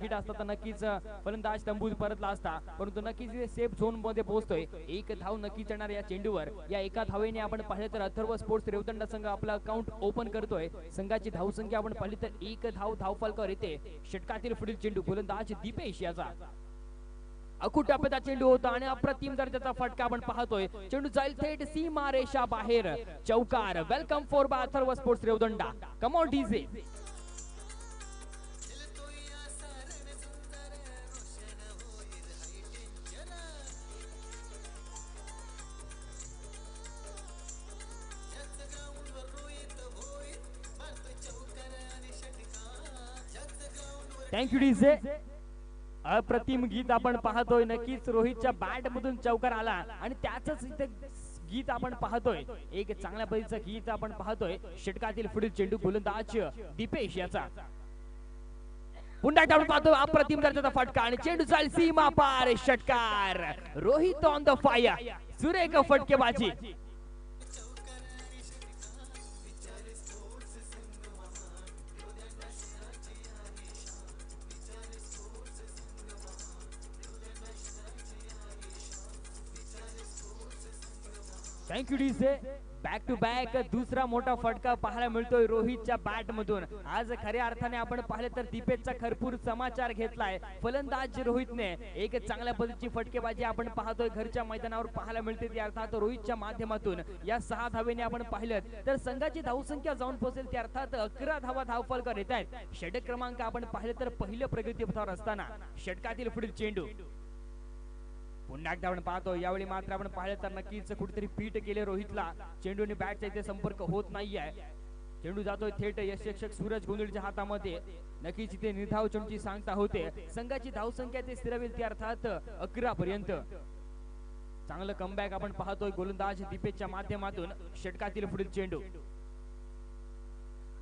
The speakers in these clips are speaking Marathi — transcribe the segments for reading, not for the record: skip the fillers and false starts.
टार्गेट असतं तर नक्कीच फलंदाज तंबूत परतला असता, परंतु नक्कीच सेफ झोन मध्ये पोहोचतोय. एक धाव नक्कीच येणार या चेंडूवर. या एका धावेने आपण पाहिलं तर अथर्व स्पोर्ट्स रेवदंडा संघ आपला अकाउंट ओपन करतोय. संघाची धावसंख्या आपण पाहिली तर एक धाव धावफलकावर येते. षटकातील पुढील चेंडू गोलंदाज दीपेश याचा अकुटापता चेंडू होता आणि अप्रतिम दर्जाचा फटका आपण पाहतोय. चेंडू जाईल थेट सीमा रेषा बाहेर. चौकार. Welcome for by Atharva sports Revdanda. Come on DJ. Thank you DJ. अप्रतिम गीत आपण पाहतोय. नक्कीच रोहितच्या बॅट मधून चौकार आला आणि त्याच इथे गीत आपण पाहतोय. एक चांगल्या पद्धतीचं गीत आपण पाहतोय. षटकातील पुढील चेंडू गोलंदाज दीपेश याचा पुन्हा एकदा आपण पाहतोय अप्रतिम दर्जाचा फटका आणि चेंडू चाल सीमा पार. षटकार. Rohit on the fire. सुरेख फटकेबाजी. Thank you DJ. Back to back दुसरा मोठा फटका पाहायला मिळतोय रोहितच्या बॅट मधून. आज खऱ्या अर्थाने आपण पाहिलं तर दीपेशचा भरपूर समाचार घेतलाय फलंदाज रोहितने. एक चांगल्या पद्धतीची फटकेबाजी आपण पाहतोय घरच्या मैदानावर पाहायला मिळते. ती अर्थात रोहितच्या माध्यमातून या 6 धावेने आपण पाहिलं तर संघाची धावसंख्या जाऊन पोहोचेल. ती अर्थात 11 धावा धावफलकावर येत आहेत. षटक क्रमांक आपण पाहिलं तर पहिलं प्रगती पथावर असताना षटकातील पुढील चेंडू पुन्हा एकदा आपण पाहतो. यावेळी मात्र आपण पाहिलं तर नक्कीच कुठेतरी पीठ केले रोहितला. चेंडूने बॅटचा इथे संपर्क होत नाहीये. चेंडू जातोय थेट यशरक्षक सूरज गोंधळीच्या हातामध्ये. नक्कीच इथे निर्धाव चेंडूची सांगता होते. संघाची धावसंख्या ते स्थिरावेल ती अर्थात 11 पर्यंत. चांगलं कमबॅक आपण पाहतोय गोलंदाज दीपेशच्या माध्यमातून. षटकातील पुढील चेंडू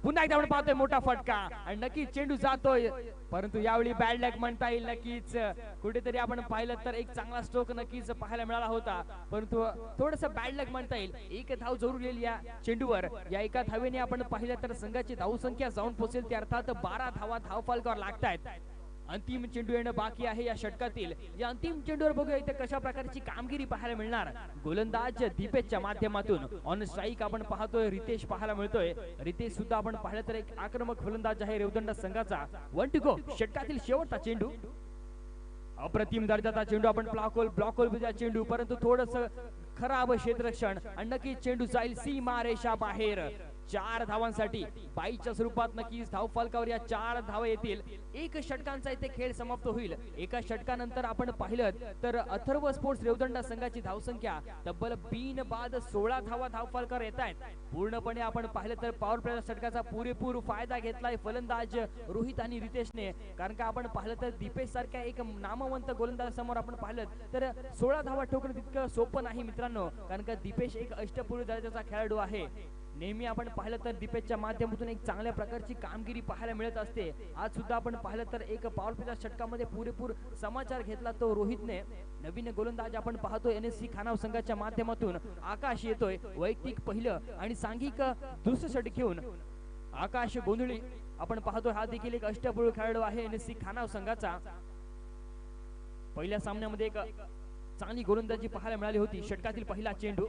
पुन्हा एकदा आपण पाहतोय मोठा फटका आणि नक्कीच चेंडू जातोय, परंतु यावेळी बॅड लॅक म्हणता येईल. नक्कीच कुठेतरी आपण पाहिलं तर एक चांगला स्ट्रोक नक्कीच पाहायला मिळाला होता, परंतु थोडस बॅड लॅक म्हणता येईल. एक धाव जरूर येईल या चेंडूवर. या एका धावेने आपण पाहिलं तर संघाची धावसंख्या जाऊन पोहोचेल ती अर्थात 12 धावा धावफलकावर लागतायत. अंतिम चेंडू येणं बाकी आहे या षटकातील. या अंतिम चेंडूवर बघूया इथे कशा प्रकारची कामगिरी पाहायला मिळणार. गोलंदाज दीपेशच्या माध्यमातून ऑन स्ट्राईक आपण पाहतोय रितेश पाहायला मिळतोय. रितेश सुद्धा आपण पाहिलं तर एक आक्रमक फलंदाज आहे रेवदंडा संघाचा. 1 टू गो. षटकातील शेवटचा चेंडू. अप्रतिम दर्जाचा चेंडू आपण ब्लॉक चेंडू, परंतु थोडस खराब क्षेत्ररक्षण आणि नक्कीच चेंडू जाईल सीमा रेषा बाहेर. 4 धावांसाठी 22च्या स्वरूपात नक्कीच धावफलकावर या 4 धावा येतील. एक षटकांचा इथे खेळ समाप्त होईल. एका षटकानंतर आपण पाहिलं तर अथर्व स्पोर्ट्स रेवदंडा संघाची धावसंख्या तब्बल बिनबाद 16 धावा धावफलकावर येत आहेत. पूर्णपणे आपण पाहिलं तर पॉवर प्ले षटकाचा पुरेपूर फायदा घेतलाय फलंदाज रोहित आणि रितेशने. कारण का आपण पाहिलं तर दीपेश सारख्या एक नामवंत गोलंदाज समोर आपण पाहिलं तर 16 धावा ठोकणं तितकं सोपं नाही मित्रांनो. कारण का दीपेश एक अष्टपूर्वी दर्जाचा खेळाडू आहे. नेहमी आपण पाहिलं तर दीपेशच्या माध्यमातून एक चांगल्या प्रकारची कामगिरी पाहायला मिळत असते. आज सुद्धा आपण पाहिलं तर एक पॉवर प्लेच्या षटकामध्ये पुरेपूर समाचार घेतला तो रोहितने. नवीन गोलंदाज आपण पाहतोय NSC खानाव संघाच्या माध्यमातून आकाश येतोय. वैयक्तिक पहिलं आणि सांघिक दुसरं षटक घेऊन आकाश गोंधळी आपण पाहतोय. हा देखील एक अष्टपूर्वी खेळाडू आहे NSC खानाव संघाचा. पहिल्या सामन्यामध्ये एक चांगली गोलंदाजी पाहायला मिळाली होती. षटकातील पहिला चेंडू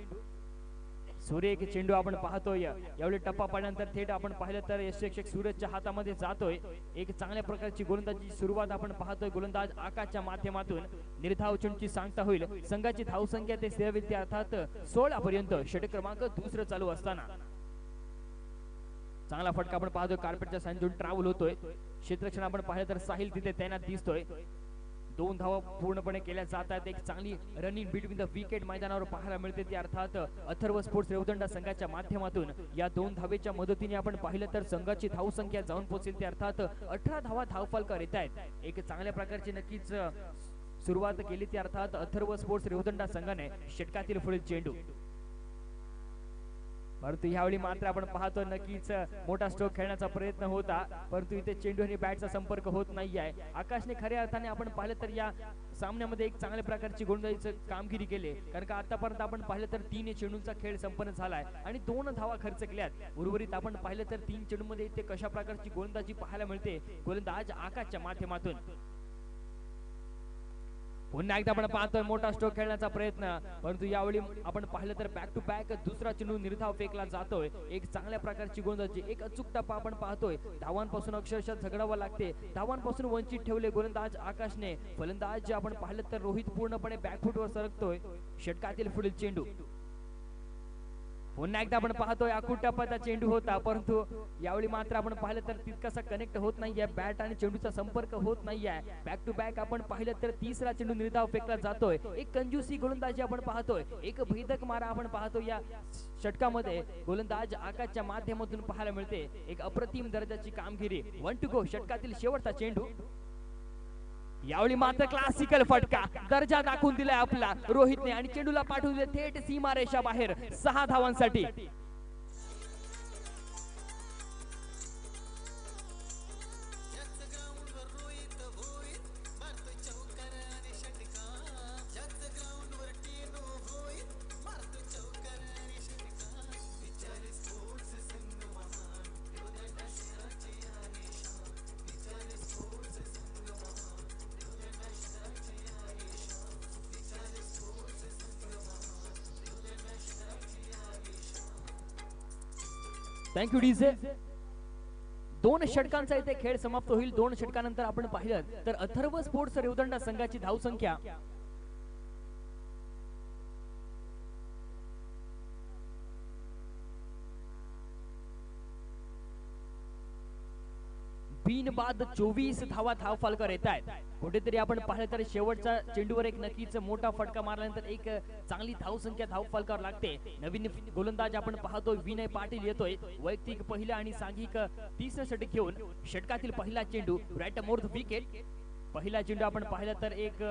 सुरेख चेंडू आपण पाहतोय. यावेळी टप्पा पडल्यानंतर थेट आपण पाहिलं तर यशरक्षक सूरजच्या हातामध्ये जातोय. एक चांगल्या प्रकारची गोलंदाजी सुरुवात आपण पाहतोय गोलंदाज आकाशच्या माध्यमातून. निर्धाव चेंडूची सांगता होईल. संघाची धावसंख्या ते सेवेल ते अर्थात 16 पर्यंत. षटक क्रमांक दुसरं चालू असताना चांगला फटका आपण पाहतोय. कार्पेटच्या साइनतून ट्रॅव्हल होतोय. क्षेत्ररक्षण आपण पाहिलं तर साहिल तिथे तैनात दिसतोय. 2 धावा पूर्णपणे केल्या जात आहेत. एक चांगली रनिंग बिटवीन द विकेट मैदानावर पाहायला मिळते. ती अर्थात अथर्व स्पोर्ट्स रेवदंडा संघाच्या माध्यमातून. या 2 धावेच्या मदतीने आपण पाहिलं तर संघाची धावसंख्या जाऊन पोहोचेल ती अर्थात 18 धावा धावफलकावर येत आहेत. एक चांगल्या प्रकारची नक्कीच सुरुवात केली ती अर्थात अथर्व स्पोर्ट्स रेवदंडा संघाने. षटकातील पुढील चेंडू परंतु यावेळी मात्र आपण पाहतो नक्कीच मोठा स्ट्रोक खेळण्याचा प्रयत्न होता, परंतु इथे चेंडू आणि बॅटचा संपर्क होत नाही आहे. आकाशने खऱ्या अर्थाने आपण पाहिलं तर या सामन्यामध्ये एक चांगल्या प्रकारची गोलंदाजीची कामगिरी केली, कारण का आतापर्यंत आपण पाहिलं तर 3 चेंडूंचा खेळ संपन्न झालाय आणि 2 धावा खर्च केल्यात. उर्वरित आपण पाहिलं तर 3 चेंडूंमध्ये इथे कशा प्रकारची गोलंदाजी पाहायला मिळते गोलंदाज आकाशच्या माध्यमातून. पुन्हा एकदा आपण पाहतोय मोठा स्ट्रोक खेळण्याचा प्रयत्न, परंतु यावेळी आपण पाहिलं तर बॅक टू बॅक दुसरा चेंडू निर्धाव फेकला जातोय. एक चांगल्या प्रकारची गोलंदाजी, एक अचूक टप्पा आपण पाहतोय. धावांपासून अक्षरशः झगडावं लागते, धावांपासून वंचित ठेवले गोलंदाज आकाशने. फलंदाज आपण पाहिलं तर रोहित पूर्णपणे बॅकफुटवर सरकतोय. षटकातील पुढील चेंडू. पुन्हा एकदा आपण पाहतोय आखूड टप्प्याचा चेंडू होता, परंतु यावेळी मात्र आपण पाहिलं तर तितकासा कनेक्ट होत नाहीये, बॅट आणि चेंडूचा संपर्क होत नाहीये. बॅक टू बॅक आपण पाहिलं तर तिसरा चेंडू निर्धाव फेकला जातोय. एक कंजूसी गोलंदाजी आपण पाहतोय, एक भेदक मारा आपण पाहतो या षटकामध्ये गोलंदाज आकाशच्या माध्यमातून पाहायला मिळते. एक अप्रतिम दर्जाची कामगिरी. 1 टू गो. षटकातील शेवटचा चेंडू. यावेळी मात्र क्लासिकल फटका दर्जा दाखवून दिलाय आपला रोहितने आणि चेंडूला पाठवून दिले थेट सीमारेषा बाहेर 6 धावांसाठी. Thank you DJ. 2 षटकांचा इथे खेळ समाप्त होईल. 2 षटकानंतर आपण पाहिलं तर अथर्व स्पोर्ट्स रेवदंडा संघाची धावसंख्या बिनबाद 24 धावा धावफलकावर येत आहेत. कुठेतरी आपण पाहिलं तर शेवटच्या चेंडूवर एक नक्कीच मोठा फटका मारल्यानंतर एक चांगली धावसंख्या धावफलकावर लागते. नवीन गोलंदाज आपण पाहतोय विनय पाटील येतोय. वैयक्तिक पहिला आणि सांघिक तिसरं षटक घेऊन षटकातील पहिला चेंडू राईट मोर द विकेट. पहिला चेंडू आपण पाहिला तर एक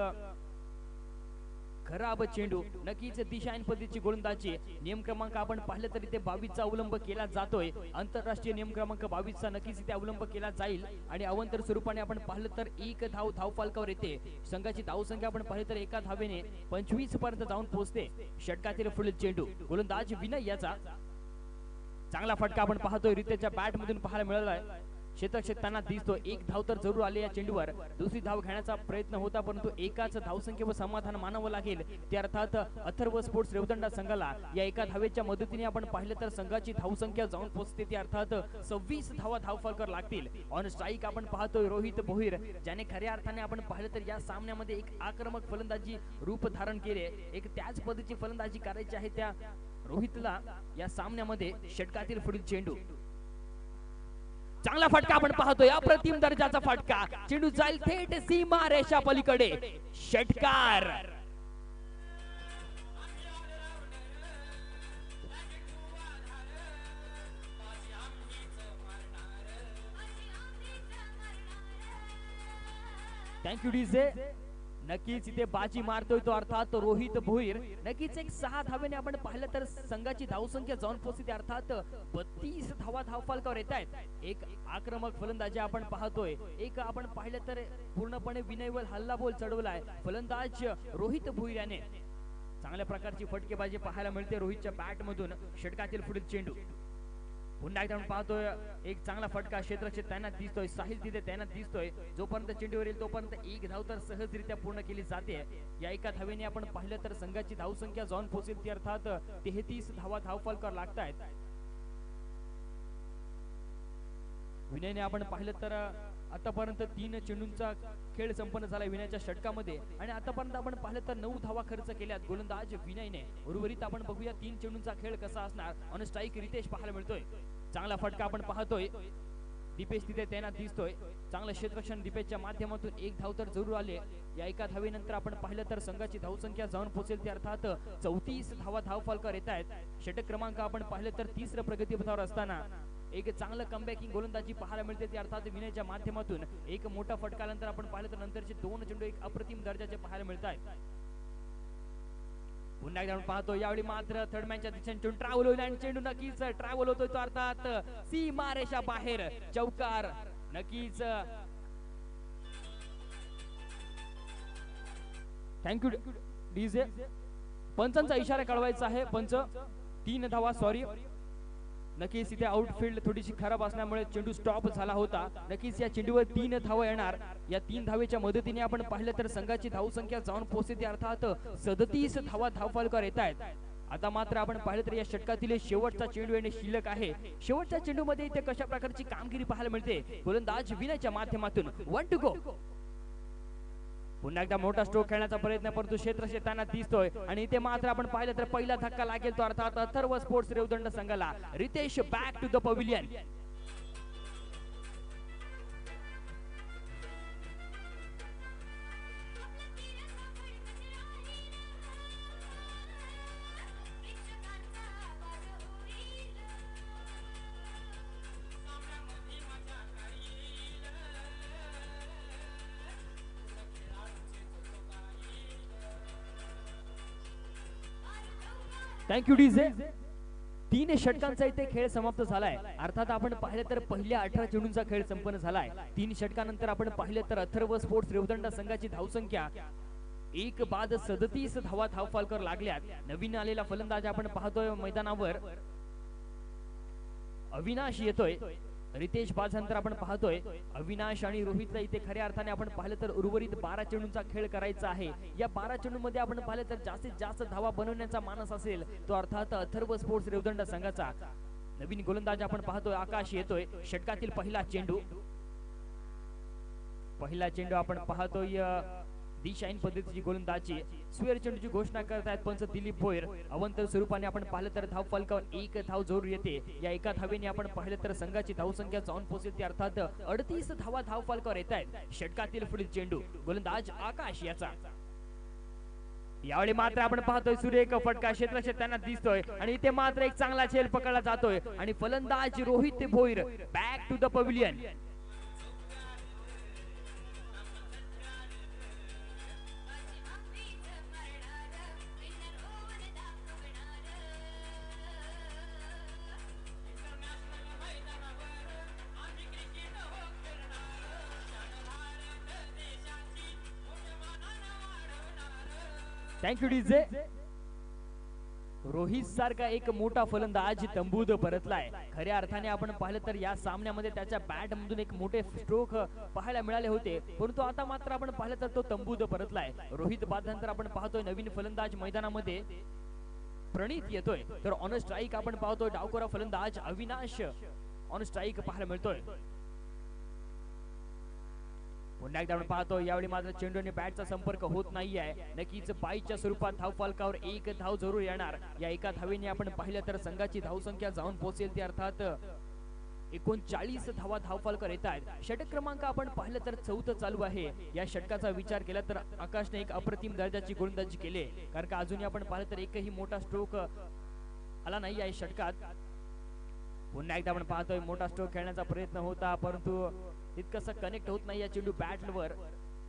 खराब चेंडू, नक्कीच दिशाहीन पद्धतीची गोलंदाजी. नियम क्रमांक आपण पाहिलं तर इथे 22 चा अवलंब केला जातोय. आंतरराष्ट्रीय नियम क्रमांक 22 चा नक्कीच इथे अवलंब केला जाईल आणि अवंतर स्वरूपाने आपण पाहिलं तर एक धावफलकावर येते. संघाची धावसंख्या आपण पाहिलं तर एका धावेने 25 पर्यंत जाऊन पोहोचते. षटकातील पुढील चेंडू गोलंदाज विनय याचा. चांगला फटका आपण पाहतोय रितेच्या बॅट मधून पाहायला मिळालाय. क्षेत्ररक्षक क्षेत्रक्षेत्रांना दिसतो. एक धाव तर जरूर आले या चेंडूवर. दुसरी धाव घेण्याचा प्रयत्न होता, परंतु एकाच धावसंख्येवर समाधान मानावं लागेल. ते अर्थात अथर्व स्पोर्ट्स रेवदंडा संघाला या एका धावेच्या मदतीने आपण पाहिलं तर संघाची धावसंख्या जाऊन पोहोचते. ती अर्थात 26 धावा धावफलकावर लागतील. ऑन स्ट्राईक आपण पाहतोय रोहित भोईर, ज्याने खऱ्या अर्थाने आपण पाहिलं तर या सामन्यामध्ये एक आक्रमक फलंदाजी रूप धारण केले. एक त्याच पद्धतीची फलंदाजी करायची आहे त्या रोहितला या सामन्यामध्ये. षटकातील पुढील चेंडू चांगला फटका आपण पाहतोय. अप्रतिम दर्जाचा फटका. चेंडू जाईल थेट सीमा रेषा पलीकडे. षटकार. Thank you DJ. नक्कीच इथे बाजी मारतोय तो अर्थात रोहित भोईर. नक्कीच एक 6 धावेने आपण पाहिलं तर संघाची धावसंख्या जाऊन पोहोचते. अर्थात 32 धावा धावफलकावर येत आहेत. एक आक्रमक फलंदाजी आपण पाहतोय. एक आपण पाहिलं तर पूर्णपणे विनयवर हल्लाबोल चढवलाय फलंदाज रोहित भोईर याने. चांगल्या प्रकारची फटकेबाजी पाहायला मिळते रोहितच्या बॅट मधून. षटकातील पुढील चेंडू पुन्हा एकदा आपण पाहतोय. एक चांगला फटका क्षेत्ररक्षक तैनात दिसतोय. साहिल तिथे तैनात दिसतोय. जोपर्यंत चेंडूवर येईल तोपर्यंत एक धाव तर सहजरित्या पूर्ण केली जाते. या एका धावेने आपण पाहिलं तर संघाची धावसंख्या जाऊन पोहोचेल ती अर्थात 33 धावा धावफलकावर लागतायत. विनयने आपण पाहिलं तर आतापर्यंत 3 चेंडूंचा खेळ संपन्न झाला विनयच्या षटकामध्ये आणि आतापर्यंत आपण पाहिलं तर 9 धावा खर्च केल्यात गोलंदाज विनयने. उर्वरित आपण बघूया 3 चेंडूंचा खेळ कसा असणार. ऑन स्ट्राईक रितेश पाहायला मिळतोय. चांगला फटका आपण पाहतोय. दीपेश तिथे तैनात दिसतोय. चांगलं क्षेत्ररक्षण दीपेशच्या माध्यमातून एक धाव तर जरूर आले. या एका धावेनंतर आपण पाहिलं तर संघाची धावसंख्या जाऊन पोहोचेल ती अर्थात 34 धावा धावफलकावर येत आहेत. षटक क्रमांक आपण पाहिलं तर 3रं प्रगतीपथावर असताना एक चांगलं कमबॅकिंग गोलंदाजी पाहायला मिळते. ती अर्थात विनयच्या माध्यमातून एक मोठा फटकानंतर आपण पाहिलं तर नंतरचे 2 चेंडू एक अप्रतिम दर्जाचे पाहायला मिळत आहेत. पुन्हा एकदा आपण पाहतो यावेळी मात्र थर्ड मॅनच्या दिशेने ट्रॅव्हल होईल आणि चेंडू नक्कीच ट्रॅव्हल होतोय तो अर्थात सीमारेषा बाहेर चौकार नक्कीच थँक्यू डीजे पंचांचा इशारा कळवायचा आहे पंच 3 धावा सॉरी नक्कीच इथे आउटफील्ड थोडीशी खराब असल्यामुळे चेंडू स्टॉप झाला होता नक्कीच या चेंडूवर 3 धावा येणार या 3 धावेच्या मदतीने आपण पाहिलं तर संघाची धावसंख्या जाऊन पोहोचते अर्थात 37 धावा धावफलकावर येत आहेत आता मात्र आपण पाहिलं तर या षटकातील शेवटचा चेंडू येणे शिल्लक आहे शेवटच्या चेंडू मध्ये इथे कशा प्रकारची कामगिरी पाहायला मिळते गोलंदाज विनयच्या माध्यमातून 1 टू गो पुन्हा एकदा मोठा स्ट्रोक खेळण्याचा प्रयत्न परंतु क्षेत्र शेताना दिसतोय आणि इथे मात्र आपण पाहिलं तर पहिला धक्का लागेल तो अर्थात अथर्व स्पोर्ट्स रेवदंड संघाला Ritesh back to the pavilion thank you DJ 3 षटकांचा इथे खेळ समाप्त झालाय अर्थात आपण पाहिलं तर पहिल्या 18 चेंडूंचा खेळ संपन्न झालाय 3 षटकानंतर आपण पाहिलं तर अथर्व स्पोर्ट्स रेवदंड संघाची धावसंख्या 1 बाद 37 धावा धावफलकावर लागल्यात नवीन आलेला फलंदाज आपण पाहतोय मैदानावर अविनाश येतोय रितेश बाजांतर आपण पाहतोय अविनाश आणि रोहितला इथे खऱ्या अर्थाने आपण पाहिलं तर उर्वरित 12 चेंडूंचा खेळ करायचा आहे या 12 चेंडूंमध्ये आपण पाहिलं तर जास्तीत जास्त धावा बनवण्याचा मानस असेल तो अर्थात अथर्व स्पोर्ट्स रेवदंड संघाचा नवीन गोलंदाज आपण पाहतोय आकाश येतोय षटकातील पहिला चेंडू आपण पाहतोय दिशाहीन पद्धतीची गोलंदाजी स्वेर चेंडूची घोषणा करतायत पंच दिलीप भोयर अवंतर स्वरूपाने आपण पाहिलं तर धाव फलकावर 1 धाव जरूर येते या एका धावेने आपण पाहिलं तर संघाची धावसंख्या जाऊन पोहोचेल ती अर्थात 38 धावा धाव फलकावर येत आहेत षटकातील पुढील चेंडू गोलंदाज आकाश याचा यावेळी मात्र आपण पाहतोय सुरेख फटका क्षेत्रात त्यांना दिसतोय आणि इथे मात्र एक चांगला झेल पकडला जातोय आणि फलंदाज Rohit Bhoyar back to the pavilion thank you DJ Rohit सारखा एक मोठा फलंदाज तंबूत परतलाय खऱ्या अर्थाने आपण पाहिलं तर या सामन्यामध्ये त्याच्या बॅट मधून एक मोठे स्ट्रोक पाहायला मिळाले होते परंतु आता मात्र आपण पाहिलं तर तो तंबूत परतलाय रोहित बादनंतर आपण पाहतोय नवीन फलंदाज मैदानामध्ये प्रणित येतोय तर ऑन स्ट्राईक आपण पाहतोय डावखोरा फलंदाज अविनाश ऑन स्ट्राईक पाहायला मिळतोय पुन्हा एकदा आपण पाहतो यावेळी मात्र चेंडूने बॅटचा संपर्क होत नाही आहे नक्कीच बाईच्या स्वरूपात धाव फलकावर 1 धाव जरूर येणार या एका धावेने आपण पाहिलं तर संघाची धावसंख्या जाऊन पोहोचेल ती अर्थात 39 धावा धाव फलकावर येत आहेत षटक क्रमांक आपण पाहिलं तर 4th चालू आहे या षटकाचा विचार केला तर आकाशने एक अप्रतिम दर्जाची गोलंदाजी केली कारण का अजूनही आपण पाहिलं तर एकही मोठा स्ट्रोक आला नाही या षटकात पुन्हा एकदा आपण पाहतोय मोठा स्ट्रोक खेळण्याचा प्रयत्न होता परंतु तितकंसं कनेक्ट होत नाही या चेंडू बॅटवर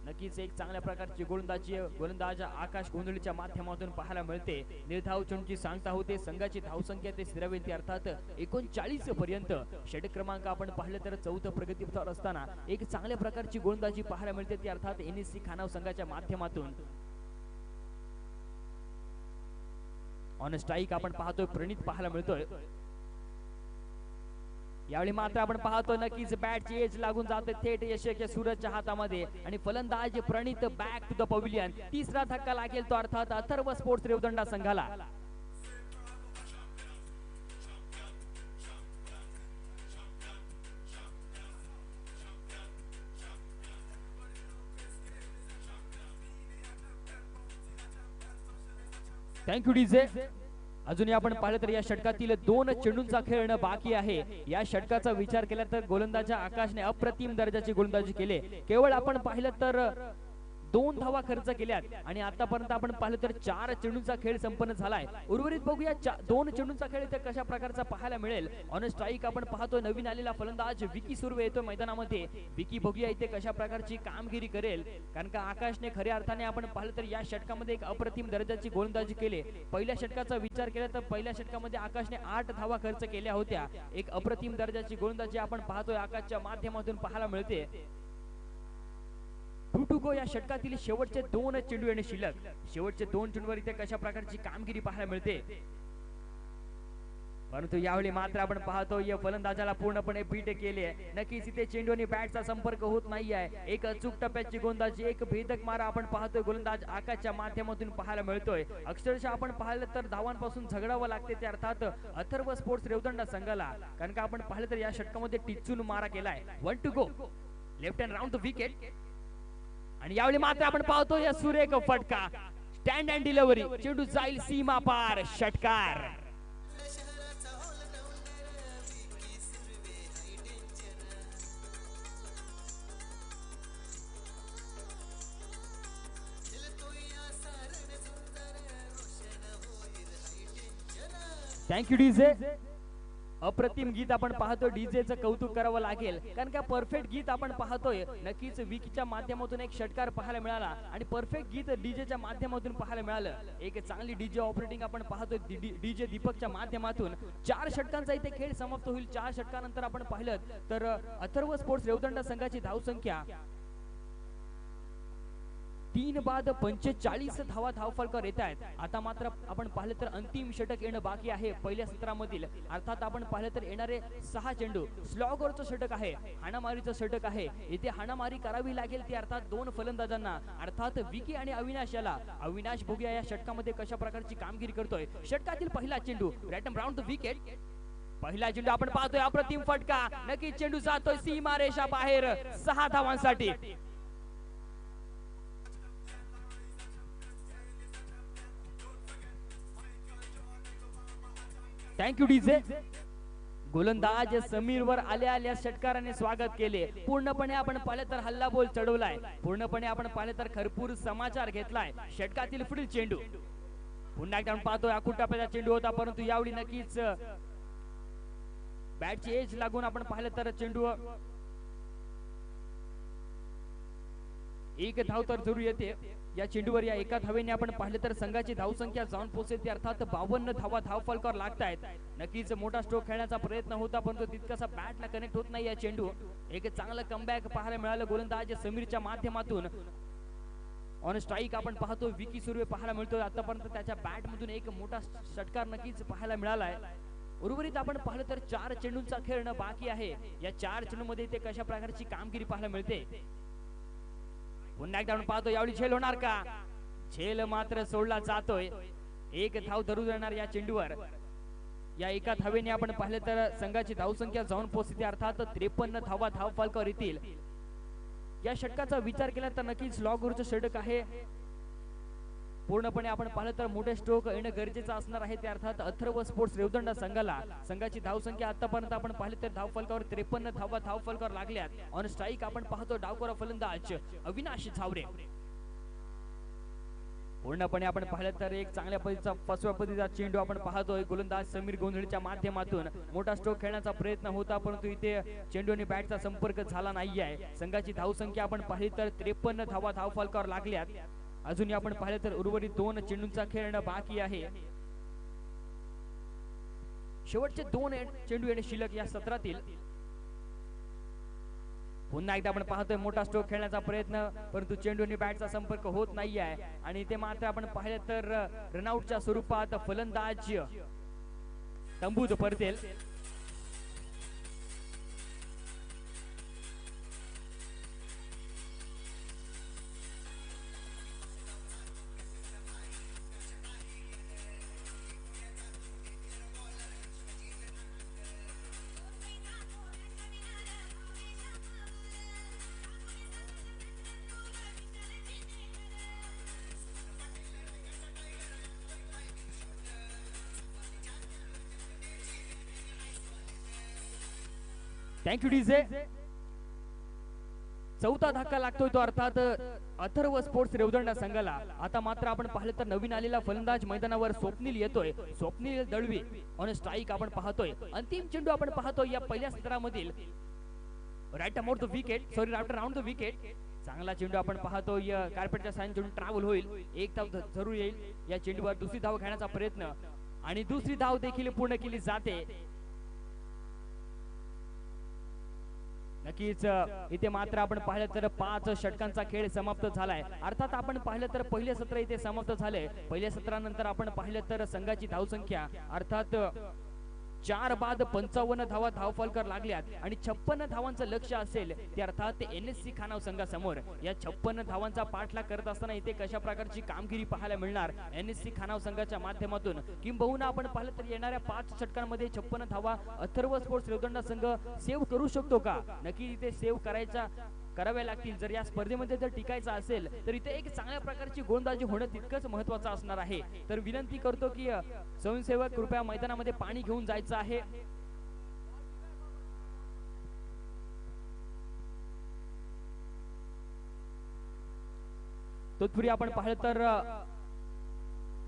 नक्कीच एक चांगल्या प्रकारची गोलंदाज आकाश गोंधळीच्या माध्यमातून पाहायला मिळते निर्धाव चेंडूची सांगता होते संघाची धावसंख्या ते स्थिरावेल ती अर्थात 39 पर्यंत षटक क्रमांक आपण पाहिलं तर 4th प्रगतीपथावर असताना एक चांगल्या प्रकारची गोलंदाजी पाहायला मिळते ती अर्थात एनएससी खानाव संघाच्या माध्यमातून ऑन स्ट्राईक आपण पाहतोय प्रणित पाहायला मिळतोय यावेळी मात्र आपण पाहतो नक्कीच बॅटची एज लागून जाते थेट यशस्वी सूरजच्या हातामध्ये आणि फलंदाज प्रणित बॅक टू द पवेलियन तिसरा धक्का लागेल तो अर्थात अथर्व स्पोर्ट्स रेवदंडा संघाला थँक्यू डीजे अजूनही आपण पाहिलं तर या षटकातील 2 चेंडूंचा खेळणं बाकी आहे या षटकाचा विचार केला तर गोलंदाज आकाशने अप्रतिम दर्जाची गोलंदाजी केली केवळ आपण पाहिलं तर 2 धावा खर्च केल्यात आणि आतापर्यंत आपण पाहिलं तर 4 चेंडूंचा खेळ संपन्न झालाय. उर्वरित बघूया 2 चेंडूंचा खेळ इथे कशा प्रकारचा पाहायला मिळेल. ऑन स्ट्राईक आपण पाहतोय नवीन आलेला फलंदाज विकी सुर्वे येतो मैदानामध्ये. विकी बघूया इथे कशा प्रकारची कामगिरी करेल, कारण का आकाशने खऱ्या अर्थाने आपण पाहिलं तर या षटकामध्ये एक अप्रतिम दर्जाची गोलंदाजी केली. पहिल्या षटकाचा विचार केला तर पहिल्या षटकामध्ये आकाशने 8 धावा खर्च केल्या होत्या. एक अप्रतिम दर्जाची गोलंदाजी आपण पाहतोय आकाशच्या माध्यमातून पाहायला मिळते. 2 to go या षटकातील शेवटचे 2 चेंडू येणे शिल्लक. शेवटचे 2 चेंडूवर इथे कशा प्रकारची कामगिरी पाहायला मिळते, परंतु यावेळी मात्र आपण पाहतो या फलंदाजाला पूर्णपणे बीट केले. नक्कीच इथे चेंडू आणि बॅटचा संपर्क होत नाही आहे. एक अचूक टप्प्याची गोलंदाजी, एक भेदक मारा आपण पाहतोय गोलंदाज आकाशच्या माध्यमातून पाहायला मिळतोय. अक्षरशः आपण पाहिलं तर धावांपासून झगडावं लागते ते अर्थात अथर्व स्पोर्ट्स रेवदंडा संघाला, कारण का आपण पाहिलं तर या षटकामध्ये टिचून मारा केलाय. 1 to go, left hand round the wicket. आणि यावेळी मात्र आपण पाहतो या सुरेख फटका, स्टँड अँड डिलिव्हरी, चेंडू जाईल सीमा पार, षटकार. Thank you DJ. अप्रतिम गीत आपण पाहतोय, डीजेचं कौतुक करावं लागेल, कारण का परफेक्ट गीत आपण पाहतोय. नक्कीच विकीच्या माध्यमातून एक षटकार पाहायला मिळाला आणि परफेक्ट गीत डीजेच्या माध्यमातून पाहायला मिळालं. एक चांगली डीजे ऑपरेटिंग आपण पाहतोय डीजे दीपकच्या माध्यमातून. 4 षटकांचा इथे खेळ समाप्त होईल. 4 षटकानंतर आपण पाहिलं तर अथर्व स्पोर्ट्स रेवदंडा संघाची धावसंख्या 3 बाद 45 धावा धावफलकावर येत आहेत. आता मात्र आपण पाहिलं तर अंतिम षटक येणं बाकी आहे पहिल्या सत्रामधील. अर्थात आपण पाहिलं तर येणारे 6 चेंडू स्लॉगरचं षटक आहे, हाणामारीचं षटक आहे. इथे हाणामारी करावी लागेल ती अर्थात 2 फलंदाजांना, अर्थात विकी आणि अविनाश याला. अविनाश बघूया या षटकामध्ये कशा प्रकारची कामगिरी करतोय. षटकातील पहिला चेंडू रॅटम राउंड द विकेट. पहिला चेंडू आपण पाहतोय अप्रतिम फटका, नक्कीच चेंडू जातोय सीमा रेषा बाहेर 6 धावांसाठी. Thank you DJ. गोलंदाज समीर वर आल्या षटकाराने स्वागत केले. पूर्णपणे आपण पाहिलं तर हल्ला बोल चढवलाय, पूर्णपणे आपण पाहिलं तर खरपूर समाचार घेतलाय. षटकातील पुढील चेंडू पुन्हा एकदा आपण पाहतोय आखूट टप्प्याचा चेंडू होता, परंतु यावेळी नक्कीच बॅटची एज लागून आपण पाहिलं तर चेंडू एक धाव तर जरूर येते. या चेंडूवर या एका धावेने आपण पाहिले तर संघाची धावसंख्या जाऊन पोहोचते, अर्थात 52 धावा धावफलकावर लागतायत. नक्कीच मोठा स्ट्रोक खेळण्याचा प्रयत्न होता, परंतु तितकासा बॅटला कनेक्ट होत नाही. या चेंडू एक चांगलं कमबॅक पाहायला मिळालं गोलंदाज समीरच्या माध्यमातून. ऑन स्ट्राईक आपण पाहतो विकी सुर्वे पाहायला मिळतोय. आतापर्यंत त्याच्या बॅट मधून एक मोठा षटकार नक्कीच पाहायला मिळालाय. उर्वरित आपण पाहिलं तर 4 चेंडूंचा खेळणं बाकी आहे. या 4 चेंडूमध्ये ते कशा प्रकारची कामगिरी पाहायला मिळते. पुन्हा एकदा आपण पाहतो यावेळी झेल होणार का. झेल मात्र सोडला जातोय. एक धाव धरून येणार या चेंडूवर. या एका धावेने आपण पाहिलं तर संघाची धावसंख्या जाऊन पोहोचते, अर्थात 53 धावा धावफलकावर येतील. या षटकाचा विचार केला तर नक्कीच लॉगरचं षटक आहे. पूर्णपणे आपण पाहिलं तर मोठे स्ट्रोक येणं गरजेचं असणार आहे, ते अर्थात अथर्व स्पोर्ट्स रेवदंडा संघाला. संघाची धावसंख्या आतापर्यंत आपण पाहिलं तर धावफलकावर 53 धावा धावफलकावर लागल्यात. ऑन स्ट्राईक आपण पाहतो डावखोरा फलंदाज अविनाश झावरे. पूर्णपणे आपण पाहिलं तर एक चांगल्या पद्धतीचा 5व्या पद्धतीचा चेंडू आपण पाहतोय. गोलंदाज समीर गोंधळीच्या माध्यमातून मोठा स्ट्रोक खेळण्याचा प्रयत्न होता, परंतु इथे चेंडू आणि बॅटचा संपर्क झाला नाही आहे. संघाची धावसंख्या आपण पाहिली तर 53 धावा धावफलकावर लागल्यात. अजूनही आपण पाहिलं तर उर्वरित 2 चेंडूंचा खेळणं बाकी आहे. शेवटचे 2 चेंडू येणे शिल्लक या सत्रातील. पुन्हा एकदा आपण पाहतोय मोठा स्ट्रोक खेळण्याचा प्रयत्न, परंतु चेंडू आणि बॅटचा संपर्क होत नाही आहे. आणि ते मात्र आपण पाहिलं तर रनआउटच्या स्वरूपात फलंदाज तंबूत परतेल. Thank you DJ. चौथा धक्का लागतोय तो अर्थात अथर्व स्पोर्ट्स रेवदंडा संघाला आता मात्र आपण पाहिलं तर नवीन आलेला फलंदाज मैदानावर स्वप्नील येतोय. स्वप्नील दळवी ऑन स्ट्राईक आपण पाहतोय. अंतिम चेंडू आपण पाहतोय या पहिल्या सत्रामधील right amount the wicket, sorry round the wicket. चांगला चेंडू आपण पाहतोय. कार्पेटच्या साइन चेंडू ट्रॅव्हल होईल, एक धाव जरूर येईल या चेंडूवर. दुसरी धाव घेण्याचा प्रयत्न आणि दुसरी धाव देखील पूर्ण केली जाते. नक्कीच इथे मात्र आपण पाहिलं तर 5 षटकांचा खेळ समाप्त झालाय. अर्थात आपण पाहिलं तर पहिले सत्र इथे समाप्त झाले. पहिल्या सत्रानंतर आपण पाहिलं तर संघाची धावसंख्या अर्थात 4 बाद 55 धावा धावफलकर लागल्यात आणि 56 धावांचं लक्ष्य असेल ते अर्थात NSC खानाव संघासमोर. या 56 धावांचा पाठलाग करत असताना इथे कशा प्रकारची कामगिरी पाहायला मिळणार NSC खानाव संघाच्या माध्यमातून, किंबहुना आपण पाहिलं तर येणाऱ्या 5 षटकांमध्ये 56 धावा अथर्व स्पोर्ट्स रेवदंडा संघ सेव्ह करू शकतो का? नक्की इथे सेव्ह कराव्या लागतील. जर या स्पर्धेमध्ये जर टिकायचं असेल तर इथे एक चांगल्या प्रकारची गोलंदाजी होणं तितकंच महत्वाचं असणार आहे. तर विनंती करतो की स्वयंसेवक कृपया मैदानामध्ये पाणी घेऊन जायचं आहे. तत्पूर्वी आपण पाहिलं तर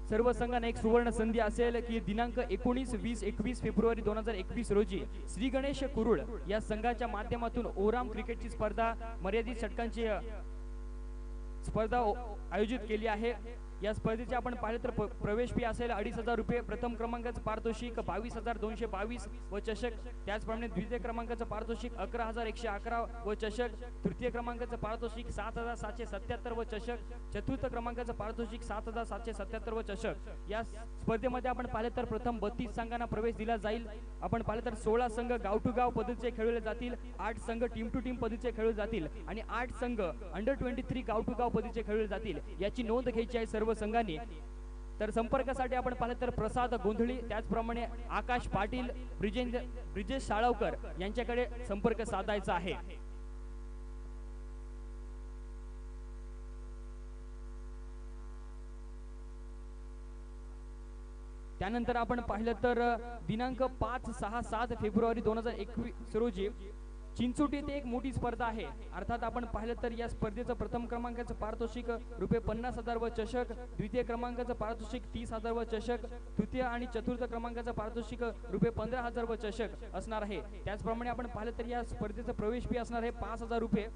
सर्व संघांना एक सुवर्ण संधी असेल की दिनांक 19, 20, 21 फेब्रुवारी 2021 रोजी श्री गणेश कुरुळ या संघाच्या माध्यमातून ओराम क्रिकेटची स्पर्धा मर्यादित षटकांची स्पर्धा आयोजित केली आहे. या स्पर्धेचे आपण पाहिले तर प्रवेश फी असेल 2,500 रुपये. प्रथम क्रमांकाचं पारितोषिक 22,222 व चषक. त्याचप्रमाणे द्वितीय क्रमांकाचं पारितोषिक 11,111 व चषक. तृतीय क्रमांकाचं पारितोषिक 7,777 व चषक. चतुर्थ क्रमांकाचं पारितोषिक 7,777 व चषक. या स्पर्धेमध्ये आपण पाहिले तर प्रथम 32 संघांना प्रवेश दिला जाईल. आपण पाहिले तर 16 संघ गाव टू गाव पद्धतीचे खेळवले जातील, 8 संघ टीम टू टीम पद्धतीचे खेळवले जातील आणि 8 संघ अंडर 23 गाव टू गाव पद्धतीचे खेळवले जातील. याची नोंद घ्यायची आहे सर्व संघांनी. तर संपर्कासाठी आपण पाहिलं तर प्रसाद गोंधळी, त्याचप्रमाणे आकाश पाटील, ब्रिजेश साळवकर यांच्याकडे संपर्क साधायचा आहे. त्यानंतर आपण पाहिलं तर दिनांक 5, 6, 7 फेब्रुवारी 2021 रोजी चिंचोटी येथे एक मोठी स्पर्धा आहे. अर्थात आपण पाहिलं तर या स्पर्धेचं प्रथम क्रमांकाचं पारितोषिक रुपये 50,000 व चषक. द्वितीय क्रमांकाचं पारितोषिक 30,000 व चषक. तृतीय आणि चतुर्थ क्रमांकाचं पारितोषिक रुपये 15,000 व चषक असणार आहे. त्याचप्रमाणे आपण पाहिलं तर या स्पर्धेचं प्रवेश फी असणार आहे 5,000 रुपये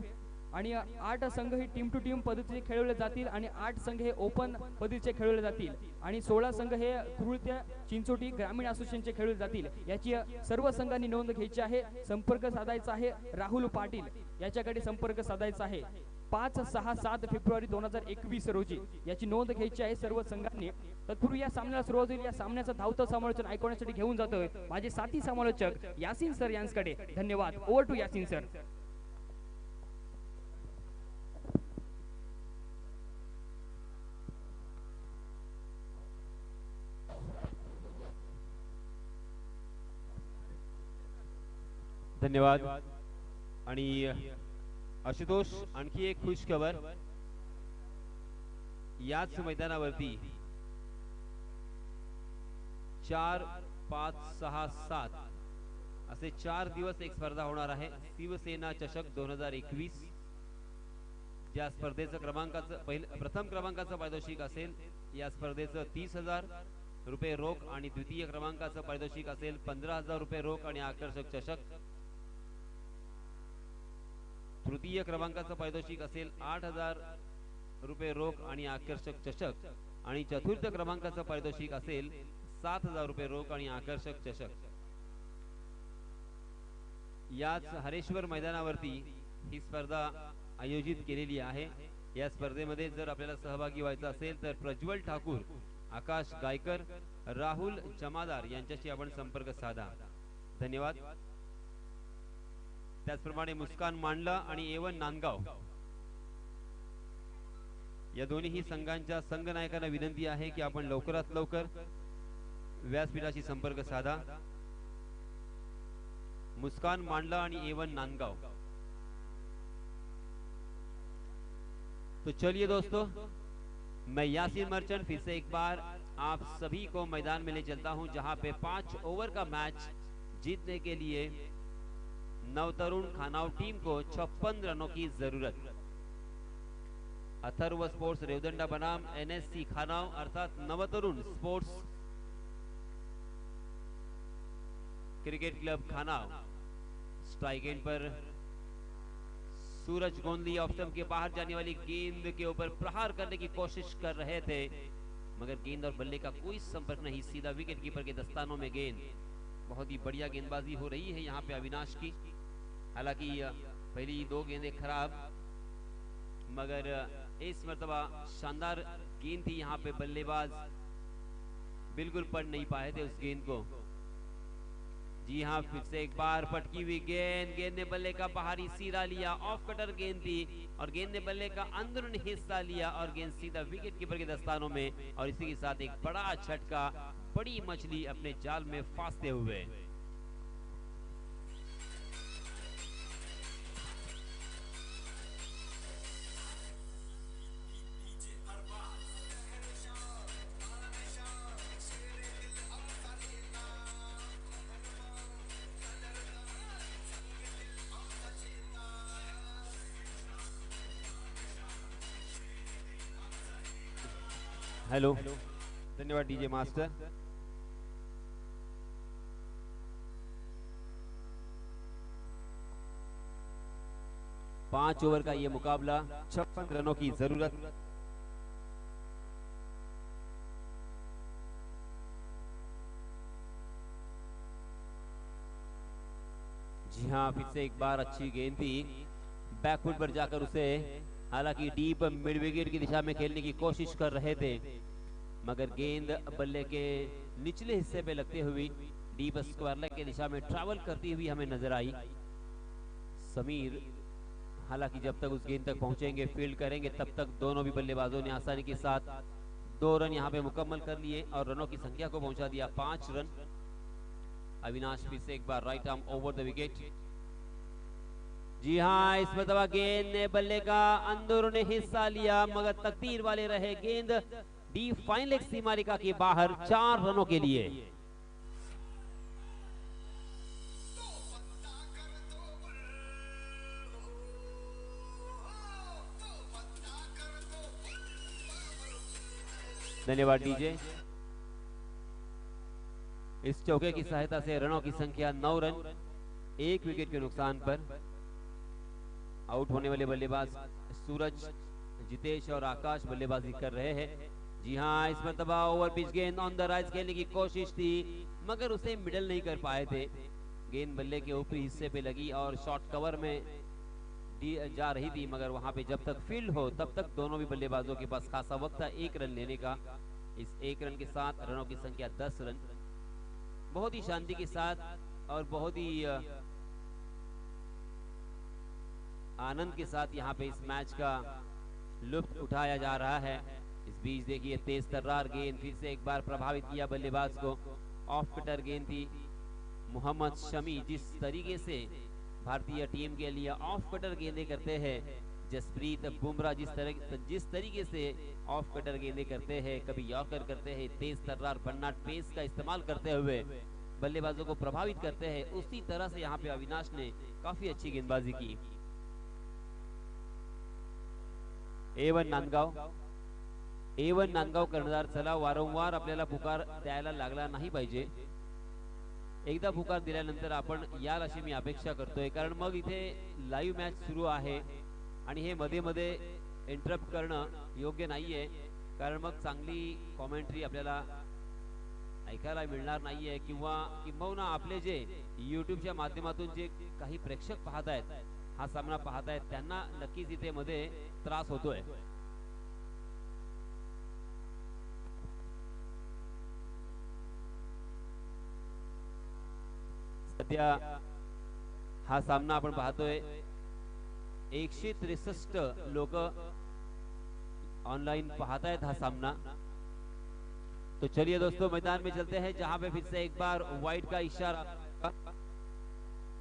आणि 8 संघ हे टीम टू टीम पद्धतीने खेळवले जातील आणि 8 संघ हे ओपन पद्धतीचे खेळवले जातील आणि 16 संघ हे कुरुळत्या चिंचोटी ग्रामीण असोसिएशनचे खेळवले जातील. याची सर्व संघांनी नोंद घ्यायची आहे. संपर्क साधायचा आहे राहुल पाटील याच्याकडे संपर्क साधायचा आहे. 5, 6, 7 फेब्रुवारी 2021 रोजी याची नोंद घ्यायची आहे सर्व संघांनी. तत्पूर्वी या सामन्याला सुरुवात होईल. या सामन्याचं धावतं समालोचन ऐकवण्यासाठी घेऊन जातोय माझे साथी समालोचक यासिन सर यांच्याकडे. धन्यवाद. Over to Yasin sir. धन्यवाद. आणि आशुतोष, आणखी एक खुश खबर. याच मैदानावरती 4, 5, 6, 7 असे 4 दिवस एक स्पर्धा होणार आहे. शिवसेना चषक 2021. ज्या स्पर्धेचं प्रथम क्रमांकाचं पारितोषिक असेल या स्पर्धेचं 30,000 रुपये रोख आणि द्वितीय क्रमांकाचं पारितोषिक असेल 15,000 रुपये रोख आणि आकर्षक चषक. तृतीय क्रमांकाचं पारितोषिक असेल 8,000 रुपये रोख आणि आकर्षक चषक आणि चतुर्थ क्रमांकाचं पारितोषिक असेल 7,000 रुपये रोख आणि आकर्षक चषक. याच हरेश्वर मैदानावरती ही स्पर्धा आयोजित केलेली आहे. या स्पर्धेमध्ये जर आपल्याला सहभागी व्हायचं असेल तर प्रज्वल ठाकूर, आकाश गायकर, राहुल जमादार यांच्याशी आपण संपर्क साधा. धन्यवाद. त्याचप्रमाणे मुस्कान मांडला आणि एवन नांदगाव या दोन्ही संघांच्या संघ नायकांना विनंती आहे की आपण लवकरात लवकर व्यासपीठाशी संपर्क साधा. मुस्कान मांडला आणि एवन नांदगाव. तो चलिए दोस्तों, मैं यासीन मर्चेंट फिर से एक बार आप सभी को मैदान में ले चलता हूं जहां पे 5 ओवर का मैच जीतने के लिए नवतरुण खानाव टीम को 56 रनों की जरूरत. अथर्व स्पोर्ट्स रेवदंडा बनाम NSC खानाव अर्थात Navtarun sports cricket club Khanav. Strike end पर सूरज गोंदली ऑफ स्टंप के बाहर जाने वाली गेंद के ऊपर प्रहार करने की कोशिश कर रहे थे, मगर गेंद और बल्ले का कोई संपर्क नहीं, सीधा विकेट कीपर के दस्तानों में गेंद। बहुत ही बढ़िया गेंदबाजी हो रही है यहाँ पे अविनाश की। हालांकि पहली दो गेंदें खराब, मगर इस मर्तबा शानदार गेंद थी यहाँ पे, बल्लेबाज बिल्कुल पढ़ नहीं पाए थे उस गेंद को। जी हाँ, फिर से एक बार पटकी हुई गेंद, गेंद ने बल्ले का बाहरी सिरा लिया, ऑफ कटर गेंद थी और गेंद ने बल्ले का अंदरूनी हिस्सा लिया और गेंद सीधा विकेट कीपर के दस्तानों में, और इसी के साथ एक बड़ा झटका, बड़ी मछली अपने जाल में फांसते हुए। हेलो, धन्यवाद डीजे मास्टर। पांच ओवर का ये मुकाबला, 56 रनों की जरूरत। जी हाँ, फिर से एक बार अच्छी गेंद थी, बैकफुट पर जाकर उसे, हालांकि डीप मिड विकेट की दिशा में खेलने की कोशिश कर रहे थे, मगर गेंद बल्ले के निचले हिस्से पे लगते हुए डीप स्क्वायर लेग की दिशा में ट्रैवल करती हुई हमें नजर आई। समीर हालांकि जब तक उस गेंद तक पहुंचेंगे, फील्ड करेंगे, तब तक दोनों भी बल्लेबाजों ने आसानी के साथ 2 रन यहां पे मुकम्मल कर लिए और रनों की संख्या को पहुंचा दिया 5 रन। अविनाश फिर से एक बार right arm over the wicket. जी हाँ, इस मरतबा गेंद ने बल्ले का अंदरूनी हिस्सा लिया, मगर तकदीर वाले रहे, गेंद डी फाइन लेग सीमा रेखा के बाहर 4 रनों के लिए। धन्यवाद डीजे। इस चौके की सहायता से रनों की संख्या 9 रन, 1 विकेट के नुकसान पर। आउट होने वाले बल्लेबाज सूरज, जितेश और आकाश बल्लेबाजी कर रहे हैं। जी हाँ, इस मरतबा ओवर पिच गेंद ऑन द राइज खेलने की कोशिश थी, मगर उसे मिडल नहीं कर पाए थे। गेंद बल्ले के ऊपरी हिस्से पे लगी और शॉर्ट कवर में जा रही थी, मगर वहां पे जब तक फील्ड हो तब तक दोनों भी बल्लेबाजों के पास खासा वक्त था 1 रन लेने का। इस 1 रन के साथ रनों की संख्या 10 रन। बहुत ही शांति के साथ और बहुत ही आनंद के साथ यहाँ पे इस मैच का लुत्फ उठाया जा रहा है। इस बीच देखिए तेज तर्रार गेंद फिर से एक बार प्रभावित किया बल्लेबाज को, ऑफ कटर गेंद थी। मोहम्मद शमी जिस तरीके से भारतीय टीम के लिए ऑफ कटर गेंदें करते हैं, जसप्रीत बुमराह जिस तरीके से ऑफ कटर गेंदें करते हैं, कभी यॉर्कर करते हैं, तेज तर्रार बन्नाट पेस का इस्तेमाल करते हुए बल्लेबाजों को प्रभावित करते हैं, उसी तरह से यहाँ पे अविनाश ने काफी अच्छी गेंदबाजी की। A1 नांदगाव कर्णधार, चला वारंवार आपल्याला पुकार द्यायला लागला नाही पाहिजे, एकदा पुकार दिल्यानंतर आपण याल अशी मी अपेक्षा करतोय, कारण मग इथे लाईव्ह मॅच सुरू आहे आणि हे मध्ये मध्ये इंटरप्ट करणं योग्य नाहीये, कारण मग चांगली कॉमेंट्री आपल्याला ऐकायला मिळणार नाहीये, किंवा किंबहुना आपले जे युट्यूबच्या माध्यमातून जे काही प्रेक्षक पाहत आहेत, हा सामना पाहत आहेत, त्यांना नक्कीच इथे मध्ये त्रास होतोय। सध्या हा सामना आपण पाहतोय 163 लोक ऑनलाइन पाहत आहेत हा सामना। तो चलिए दोस्तों मैदान में चलते हैं, जहां पे फिर से एक बार वाइड का इशारा,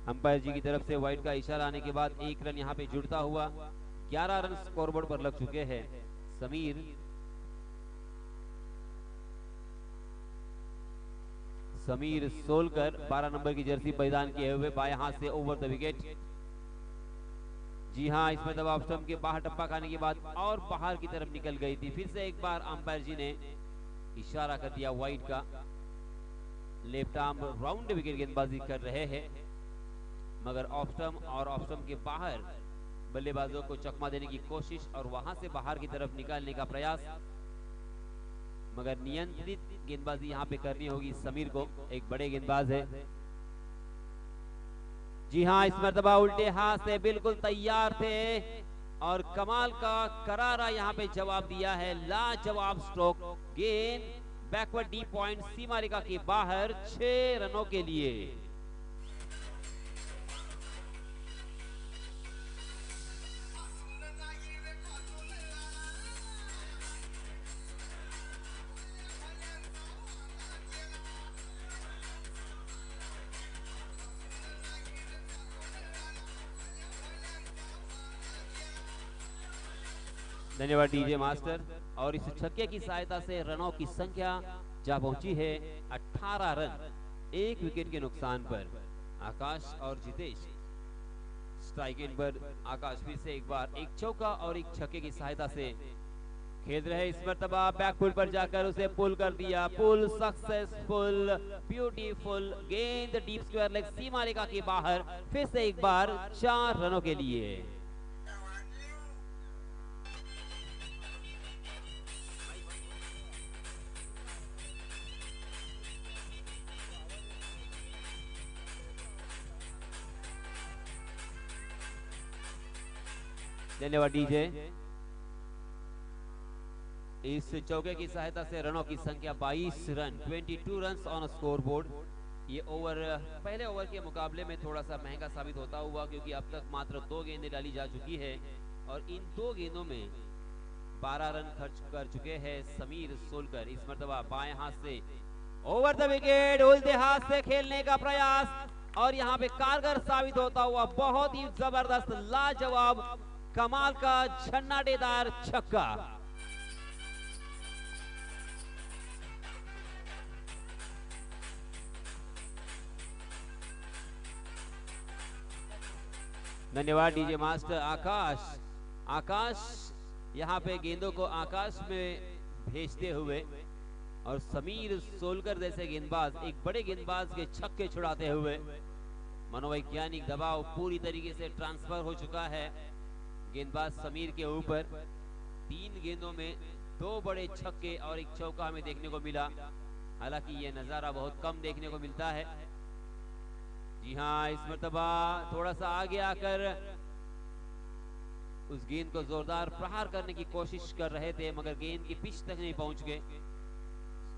अंपायर जी की तरफ से वाइड का इशारा आने के बाद 1 रन यहाँ पे जुड़ता हुआ 11 रन स्कोरबोर्ड पर लग चुके हैं। समीर सोलकर 12 नंबर की जर्सी परिधान किए हुए बाएं हाथ से ओवर द विकेट। जी हाँ, इसमें दबाव स्टंप के बाहर टप्पा खाने के बाद और बाहर की तरफ निकल गई थी। फिर से एक बार अंपायर जी ने इशारा कर दिया वाइड का। लेफ्ट आर्म राउंड विकेट गेंदबाजी कर रहे हैं, मगर ऑफ स्टंप और ऑफ स्टंप के बाहर बल्लेबाजों को चकमा देने की कोशिश और वहां से बाहर की तरफ निकालने का प्रयास, मगर नियंत्रित गेंदबाजी यहां पे करनी होगी समीर को। एक बड़े गेंदबाज है। जी हाँ, इस मर्तबा उल्टे हाथ से बिल्कुल तैयार थे और कमाल का करारा यहाँ पे जवाब दिया है। लाजवाब स्ट्रोक, गेंद बैकवर्ड डी पॉइंट सीमा रेखा के बाहर 6 रनों के लिए। धन्यवाद डीजे मास्टर। और इस छक्के की सहायता से रनों की संख्या जा पहुंची है 18 रन, 1 विकेट के नुकसान पर। आकाश और जितेश स्ट्राइक इन पर। आकाश फिर से एक बार एक चौका और एक छक्के की सहायता से खेल रहे। इस मर्तबा बैकफुट पर जाकर उसे पुल कर दिया। पुल सक्सेसफुल, ब्यूटीफुल। गेंद डीप स्क्वायर लेग सीमा रेखा के बाहर। फिर से एक बार 4 रनों के लिए। धन्यवाद डीजे। इस चौके की सहायता से रनों की संख्या 22 run, 22 run on score board. ये ओवर पहले ओवर के मुकाबले में थोड़ा सा महंगा साबित होता हुआ, क्योंकि अब तक मात्र 2 गेंदें डाली जा चुकी है और इन 2 गेंदों में 12 रन खर्च कर चुके हैं समीर सोलकर। इस मर्तबा बाएं हाथ से ओवर द विकेट, उल्टे हाथ से खेलने का प्रयास और यहाँ पे कारगर साबित होता हुआ बहुत ही जबरदस्त, लाजवाब, कमाल का झन्नाटेदार छक्का। धन्यवाद डीजे मास्टर। आकाश यहाँ पे गेंदों को आकाश में भेजते हुए और समीर सोलकर जैसे गेंदबाज, एक बड़े गेंदबाज के छक्के छुड़ाते हुए मनोवैज्ञानिक दबाव पूरी तरीके से ट्रांसफर हो चुका है गेंदबाज समीर के ऊपर। 3 गेंदों में 2 बड़े छक्के और एक चौका हमें देखने को मिला। हालांकि ये नजारा बहुत कम देखने को मिलता है। जी हाँ, इस मर्तबा थोड़ा सा आगे आकर उस गेंद को जोरदार प्रहार करने की कोशिश कर रहे थे, मगर गेंद की पिच तक नहीं पहुंच गए।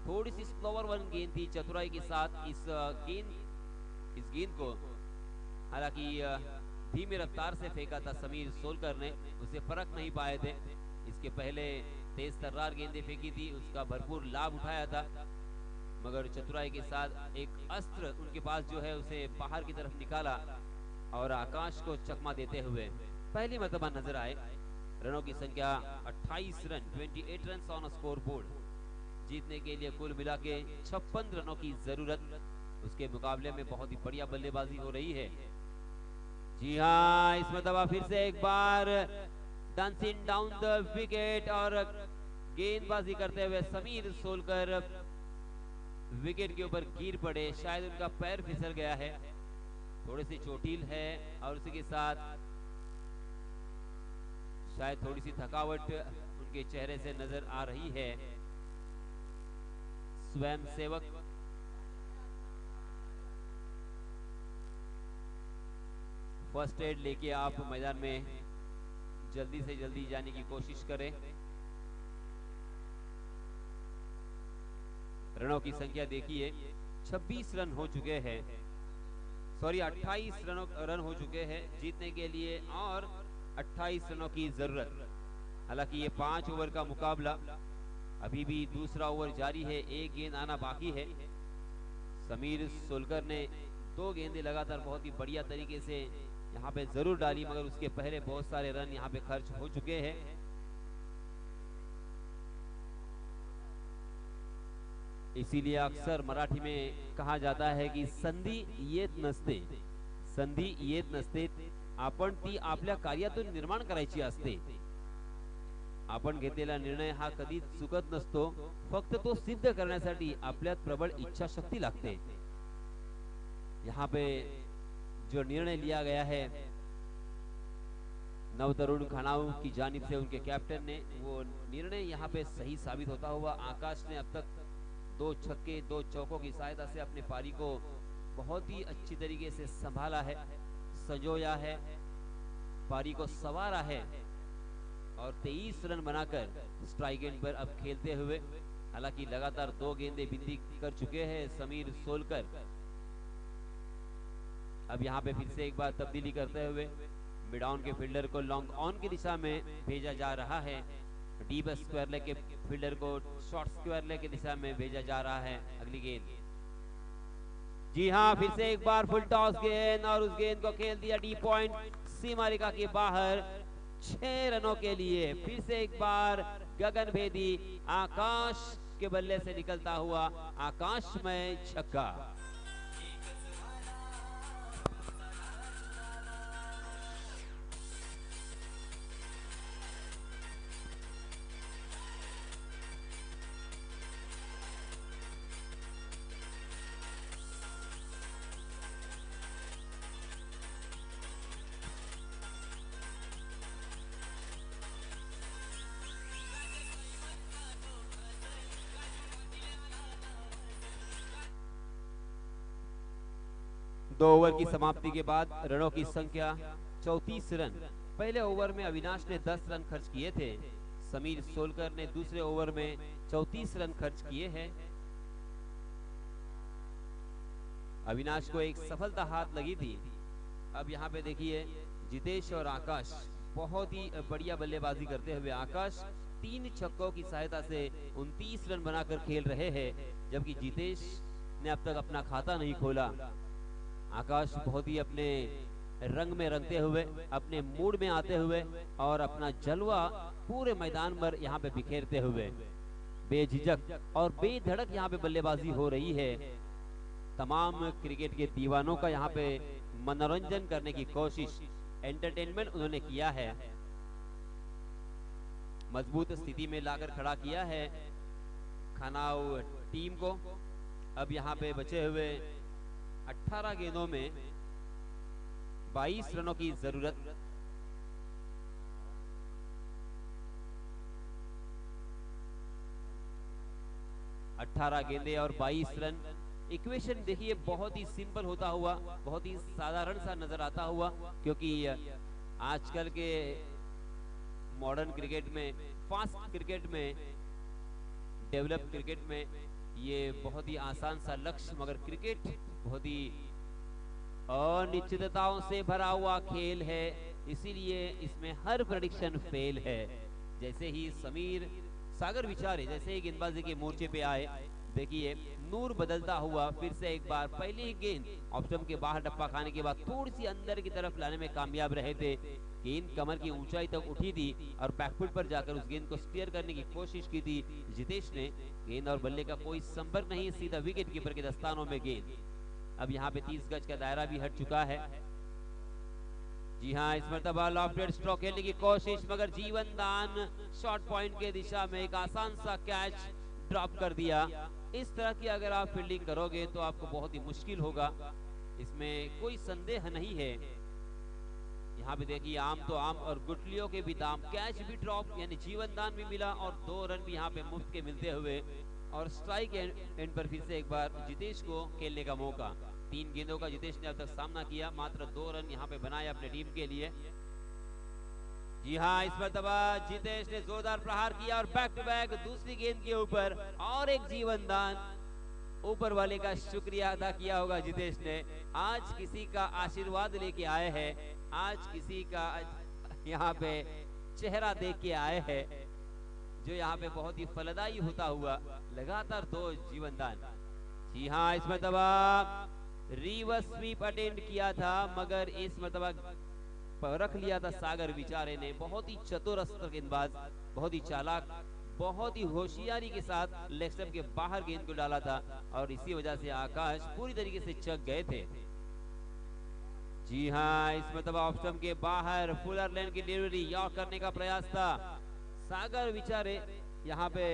थोड़ी सी स्लोवर वन गेंद थी, चतुराई के साथ इस गेंद को हालांकि धीमी रफ्तार से फेंका था समीर सोलकर ने, उसे परख नहीं पाए थे। इसके पहले तेज तर्रार गेंदें फेंकी थी, उसका भरपूर लाभ उठाया था, मगर चतुराई के साथ एक अस्त्र उनके पास जो है उसे बाहर की तरफ निकाला और आकाश को चकमा देते हुए पहली मर्तबा नजर आए। रनों की संख्या 28 run, 28 run on score board. जीतने के लिए कुल मिला के 56 रनों की जरूरत। उसके मुकाबले में बहुत ही बढ़िया बल्लेबाजी हो रही है। जी हाँ, इस मर्तबा फिर से एक बार डांसिंग डाउन द विकेट और गेंदबाजी करते हुए समीर सोलकर विकेट के ऊपर गिर पड़े। शायद उनका पैर फिसल गया है, थोड़ी सी चोटिल है और उसी के साथ शायद थोड़ी सी थकावट उनके चेहरे से नजर आ रही है। स्वयं सेवक फर्स्ट एड लेके आप मैदान में जल्दी से जल्दी जाने की कोशिश करें। रनों की संख्या देखिए, 26 रन हो चुके हैं, सॉरी 28 रन हो चुके हैं जीतने के लिए और 28 रनों की जरूरत। हालांकि ये 5 ओवर का मुकाबला, अभी भी दूसरा ओवर जारी है, एक गेंद आना बाकी है। समीर सोलकर ने 2 गेंदें लगातार बहुत ही बढ़िया तरीके से यहाँ पे जरूर डाली, मगर उसके पहले बहुत सारे रन यहाँ पे खर्च हो चुके हैं। इसीलिए अक्सर मराठी में कहा जाता है कि संधि येत नसते, संधि येत नसते, आपण ती आपल्या कार्यातून निर्माण करायची असते. आपण घेतलेला निर्णय हा कधीच चुकत नसतो, फक्त तो सिद्ध करण्यासाठी आपल्यात प्रबळ इच्छा शक्ति लागते. यहाँ पे जो निर्णय लिया गया है नवतरुण खनाऊ की जानिब से उनके कैप्टन ने, वो निर्णय यहाँ पे सही साबित होता हुआ आकाश ने अब तक 2 छक्के 2 चौकों की सहायता से अपने पारी को बहुत ही अच्छी तरीके से संभाला है, संजोया है, पारी को संवारा है और 23 रन बनाकर स्ट्राइक एंड पर अब खेलते हुए, हालांकि लगातार 2 गेंदे बिंदी कर चुके हैं समीर सोलकर। अब यहाँ पे फिर से एक बार तब्दीली करते हुए मिड ऑन के फील्डर को लॉन्ग ऑन की दिशा में भेजा जा रहा है, डीप स्क्वायर लेग के फील्डर को शॉर्ट स्क्वायर लेग की दिशा में भेजा जा रहा है। अगली गेंद, जी हाँ, फिर से एक बार फुल टॉस गेंद और उस गेंद को खेल दिया डी पॉइंट सीमा रेखा के बाहर 6 रनों के लिए। फिर से एक बार गगनभेदी आकाश के बल्ले से निकलता हुआ आकाशमय छक्का। दो ओवर की समाप्ति के बाद रनों की संख्या 34 रन। पहले ओवर में अविनाश ने 10 रन खर्च किए थे, समीर सोलकर ने दूसरे ओवर में 34 रन खर्च किए हैं। अविनाश को एक सफलता हाथ लगी थी। अब यहाँ पे देखिए जितेश और आकाश बहुत ही बढ़िया बल्लेबाजी करते हुए आकाश 3 छक्कों की सहायता से 29 रन बनाकर खेल रहे हैं, जबकि जितेश ने अब तक अपना खाता नहीं खोला। आकाश बहुत ही अपने रंग में रंगते हुए, अपने मूड में आते हुए और अपना जलवा पूरे मैदान पर यहाँ पे बिखेरते हुए बेझिझक और बेधड़क यहाँ पे बल्लेबाजी हो रही है। तमाम क्रिकेट के दीवानों का यहाँ पे मनोरंजन करने की कोशिश, एंटरटेनमेंट उन्होंने किया है, मजबूत स्थिति में लाकर खड़ा किया है खनाऊ टीम को। अब यहाँ पे बचे हुए 18 गेंदों में 22 रनों की जरूरत। अठारह गेंदे और 22 रन। इक्वेशन देखिए बहुत ही सिंपल होता हुआ, बहुत ही साधारण सा नजर आता हुआ, क्योंकि आजकल के मॉडर्न क्रिकेट में, फास्ट क्रिकेट में, डेवलप क्रिकेट में ये बहुत ही आसान सा लक्ष्य, मगर क्रिकेट बहुत ही अनिश्चितताओं से भरा हुआ खेल है, इसीलिए इसमें हर प्रेडिक्शन फेल है। जैसे ही समीर सागर विचारे जैसे ही गेंदबाजी के मोर्चे पे आए, देखिए नूर बदलता हुआ फिर से एक बार पहली ही गेंद ऑफ स्टंप के बाहर डप्पा खाने के बाद थोड़ी सी अंदर की तरफ लाने में कामयाब रहे थे। गेंद कमर की ऊंचाई तक उठी थी और बैकफुट पर जाकर उस गेंद को स्टीयर करने की कोशिश की थी जितेश ने। गेंद और बल्ले का कोई संपर्क नहीं, सीधा विकेट कीपर के दस्तानों में गेंद। अब यहाँ पे 30 गज का दायरा भी हट चुका है। जी हाँ, इस मरतबा लॉफ्टेड स्ट्रोक खेलने की कोशिश, मगर जीवन दान शॉर्ट पॉइंट के दिशा में एक आसान सा कैच ड्रॉप कर दिया। इस तरह की अगर आप फील्डिंग करोगे तो आपको बहुत ही मुश्किल होगा, इसमें कोई संदेह नहीं है। यहाँ पे देखिए आम तो आम और गुटलियों के भी दाम, कैच भी ड्रॉप यानी जीवन दान भी मिला और 2 रन भी यहाँ पे मुफ्त के मिलते हुए, और स्ट्राइक एंड पर फिर से एक बार जितेश को खेलने का मौका। 3 गेंदों का जितेश ने अब तक सामना किया, मात्र 2 रन यहाँ पे बनाए अपने टीम के लिए। जी हाँ, इस मरतबा जितेश ने जोरदार प्रहार किया और बैक टू बैक दूसरी गेंद के ऊपर और एक जीवन दान। ऊपर वाले का शुक्रिया अदा किया होगा जितेश ने। आज किसी का आशीर्वाद लेके आए हैं, आज किसी का यहाँ पे चेहरा देख के आए हैं, जो यहाँ पे बहुत ही फलदायी होता हुआ लगातार 2 जीवन दान। जी हाँ, इस मरतबा रिवर्स स्वीप अटेम्प्ट किया था, मगर इस मरतबा रख लिया था सागर विचारे ने। बहुत ही चतुर अस्त्र गेंदबाज, बहुत ही चालाक, बहुत ही होशियारी के साथ लेग स्टंप के बाहर गेंद को डाला था और इसी वजह से आकाश पूरी तरीके से चक गए थे। जी हाँ, इस मतलब ऑफ स्टंप के बाहर फुलर लेन की डिलीवरी यॉर्क करने का प्रयास था। सागर विचारे यहाँ पे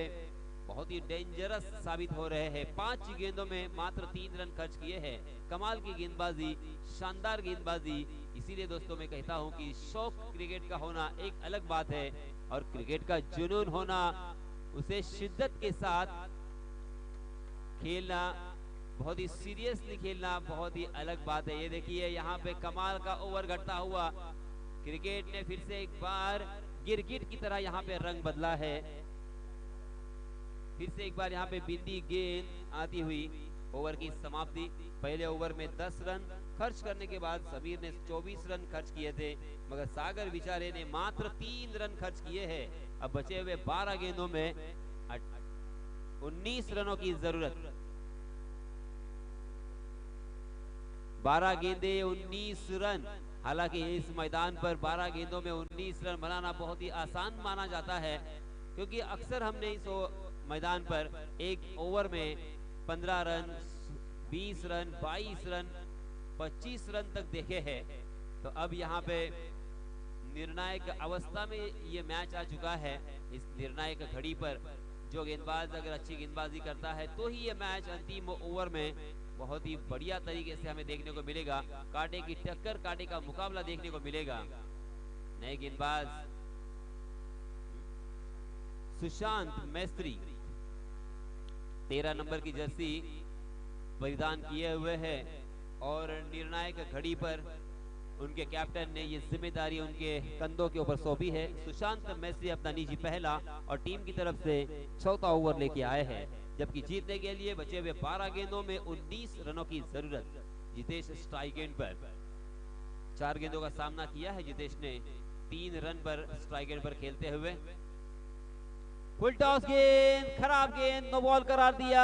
बहुत ही डेंजरस साबित हो रहे हैं। 5 गेंदों में मात्र 3 रन खर्च किए हैं। कमाल की गेंदबाजी, शानदार गेंदबाजी। इसीलिए दोस्तों मैं कहता हूं कि शौक क्रिकेट का होना एक अलग बात है और क्रिकेट का जुनून होना, उसे शिद्दत के साथ खेलना, बहुत ही सीरियसली खेलना बहुत ही अलग बात है। ये देखिए यहाँ पे कमाल का ओवर घटता हुआ, क्रिकेट ने फिर से एक बार गिरगिट की तरह यहाँ पे रंग बदला है। फिर से एक बार यहाँ पे बिंदी गेंद आती हुई ओवर की समाप्ति। पहले ओवर में 10 रन खर्च करने के बाद समीर ने 24 रन खर्च किए थे, मगर सागर विचारे ने मात्र 3 रन खर्च किए हैं। अब बचे हुए 12 गेंदों में 19 रनों की जरूरत। 12 गेंदे 19 रन। हालांकि इस मैदान पर 12 गेंदों में 19 रन बनाना बहुत ही आसान माना जाता है, क्योंकि अक्सर हमने इस मैदान पर एक ओवर में 15 रन, 20 रन, 22 रन, 25 रन तक देखे हैं। तो अब यहाँ पे निर्णायक अवस्था में ये मैच आ चुका है। इस निर्णायक घड़ी पर जो गेंदबाज अगर अच्छी गेंदबाजी करता है तो ही ये मैच अंतिम ओवर में बहुत ही बढ़िया तरीके से हमें देखने को मिलेगा। कांटे की टक्कर, कांटे का मुकाबला देखने को मिलेगा। नए गेंदबाज सुशांत मैस्त्री 13 नंबर की जर्सी परिधान किए हुए है और निर्णायक घड़ी पर उनके कैप्टन ने ये जिम्मेदारी उनके कंधों के ऊपर सौंपी है। सुशांत मैस्त्री अपना निजी पहला और टीम की तरफ से चौथा ओवर लेके आए हैं, जबकि जीतने के लिए बचे हुए 12 गेंदों में 19 रनों की जरूरत। जितेश स्ट्राइक एंड पर 4 गेंदों का सामना किया है जितेश ने 3 रन पर स्ट्राइक एंड पर खेलते हुए। फुल टॉस गेंद, खराब गेंद, नो बॉल करार दिया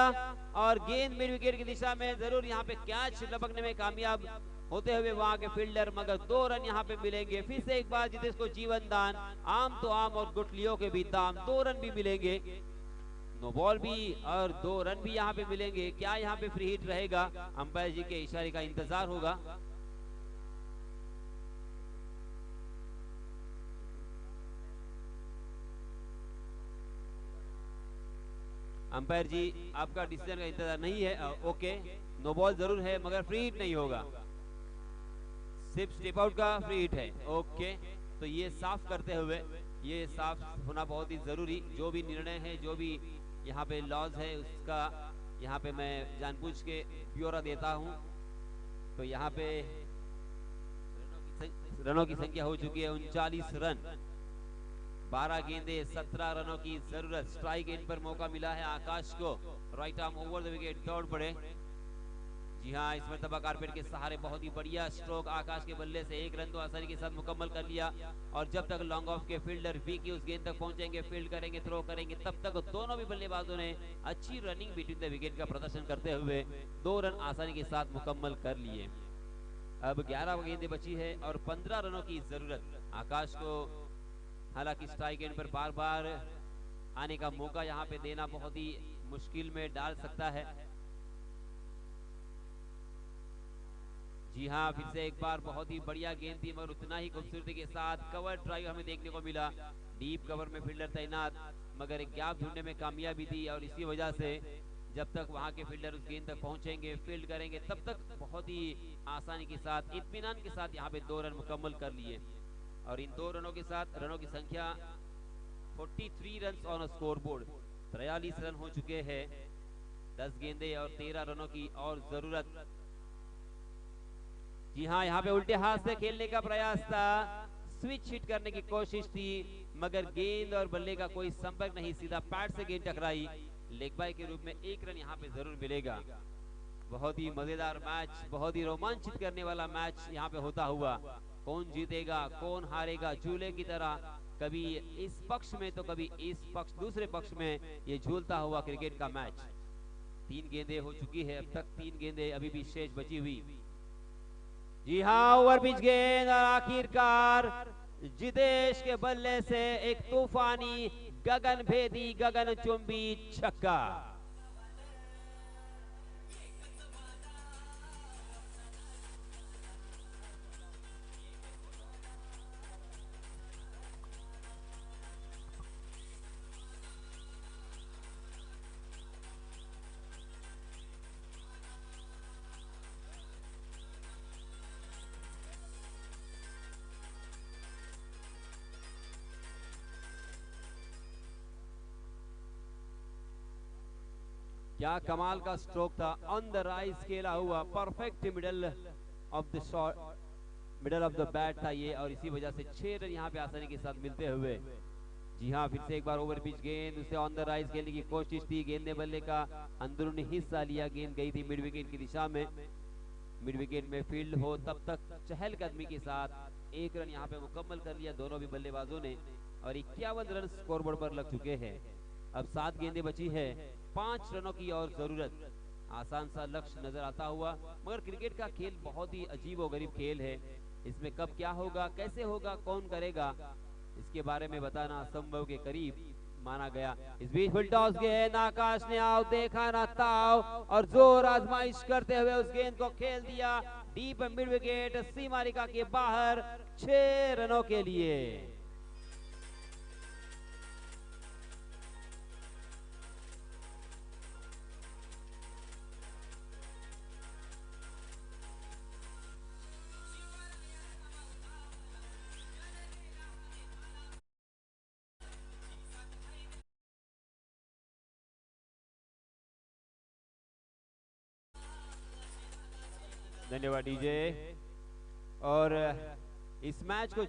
और गेंद मिड विकेट की दिशा में जरूर यहाँ पे कैच लपकने में कामयाब होते हुए वहां के फील्डर, मगर 2 रन यहाँ पे मिलेंगे। फिर से एक बार जितेश को जीवन दान, आम तो आम और गुठलियों के भी दाम, 2 रन भी मिलेंगे, नो बॉल भी और 2 रन भी यहाँ पे मिलेंगे। क्या यहाँ पे फ्री हिट रहेगा? अंपायर जी के इशारे का इंतजार होगा। अंपायर जी आपका डिसीजन का इंतजार नहीं है। ओके, नो बॉल जरूर है मगर फ्री हिट नहीं होगा, सिर्फ स्टेप आउट का फ्री हिट है। ओके, तो ये साफ करते हुए, ये साफ होना बहुत ही जरूरी। जो भी निर्णय है, जो भी यहाँ पे लॉज है, उसका यहाँ पे मैं जानबूझ के ब्यौरा देता हूँ। तो यहाँ पे रनों की संख्या हो चुकी है 39 रन। 12 गेंदे 17 रनों की जरूरत। स्ट्राइक एंड पर मौका मिला है आकाश को, right arm over the wicket दौड़ पड़े। जी हाँ, इस मरतबा कारपेट के सहारे बहुत ही बढ़िया स्ट्रोक आकाश के बल्ले से 1 रन तो आसानी के साथ मुकम्मल कर लिया। और जब तक लॉन्ग ऑफ के फील्डर वी उस गेंद तक पहुंचेंगे, फील्ड करेंगे, थ्रो करेंगे, तब तक दोनों भी बल्लेबाजों ने अच्छी रनिंग बिटवीन द विकेट का प्रदर्शन करते हुए 2 रन आसानी के साथ मुकम्मल कर लिए। अब 11 गेंदें बची है और 15 रनों की जरूरत। आकाश को हालांकि स्ट्राइक एंड पर बार बार आने का मौका यहाँ पे देना बहुत ही मुश्किल में डाल सकता है। जी हाँ, फिर से एक बार बहुत ही बढ़िया गेंद थी मगर उतना ही खूबसूरती के साथ कवर ड्राइव हमें देखने को मिला। डीप कवर में फील्डर तैनात, मगर एक गैप ढूंढने में कामयाबी थी और इसी वजह से जब तक वहां के फील्डर उस गेंद तक पहुंचेंगे, फील्ड करेंगे, तब तक बहुत ही आसानी के साथ, इत्मीनान के साथ यहाँ पे 2 रन मुकम्मल कर लिए। और इन 2 रनों के साथ रनों की संख्या 43 run on score board, 43 run हो चुके हैं। 10 गेंदे और 13 रनों की और जरूरत। जी हाँ, यहाँ पे उल्टे हाथ से खेलने का प्रयास था, स्विच हिट करने की कोशिश थी, मगर गेंद और बल्ले का कोई संपर्क नहीं, सीधा पैड से गेंद टकराई। लेग बाय के रूप में 1 रन यहाँ पे जरूर मिलेगा। बहुत ही मजेदार मैच, बहुत ही रोमांचित करने वाला मैच यहाँ पे होता हुआ। कौन जीतेगा, कौन हारेगा, झूले की तरह कभी इस पक्ष में तो कभी इस पक्ष, दूसरे पक्ष में ये झूलता हुआ क्रिकेट का मैच। 3 गेंदें हो चुकी है अब तक, 3 गेंदें अभी भी शेष बची हुई। जी हाँ, ओवर पिच गेंद और आखिरकार जितेश के बल्ले से एक तूफानी, गगन भेदी, गगन चुंबी छक्का। क्या कमाल का स्ट्रोक था, ऑन द राइज खेला हुआ, perfect middle of the shot, middle of the bat था ये, और इसी वजह से 6 रन यहाँ पे आसानी के साथ मिलते हुए। जी हाँ, फिर से एक बार ओवर पिच गेंद, उसे ऑन द राइज खेलने की कोशिश थी, गेंद ने बल्ले का अंदरूनी हिस्सा लिया, गेंद गई थी मिड विकेट की दिशा में। मिड विकेट में फील्ड हो तब तक चहलकदमी के साथ 1 रन यहाँ पे मुकम्मल कर लिया दोनों भी बल्लेबाजों ने, और 51 रन स्कोरबोर्ड पर लग चुके हैं। अब 7 गेंदें बची है, 5 रनों की और जरूरत। आसान सा लक्ष्य नजर आता हुआ, मगर क्रिकेट का खेल बहुत ही अजीब और गरीब खेल है। इसमें कब क्या होगा, कैसे होगा, कौन करेगा, इसके बारे में बताना असंभव के करीब माना गया। इस बीच फुल टॉस गेंद, आकाश ने आओ देखा ना ताव, और जोर आजमाइश करते हुए उस गेंद को खेल दिया डीप मिड विकेट, सीमा रेखा के बाहर, 6 रनों के लिए। धन्यवाद डीजे। और इस मैच को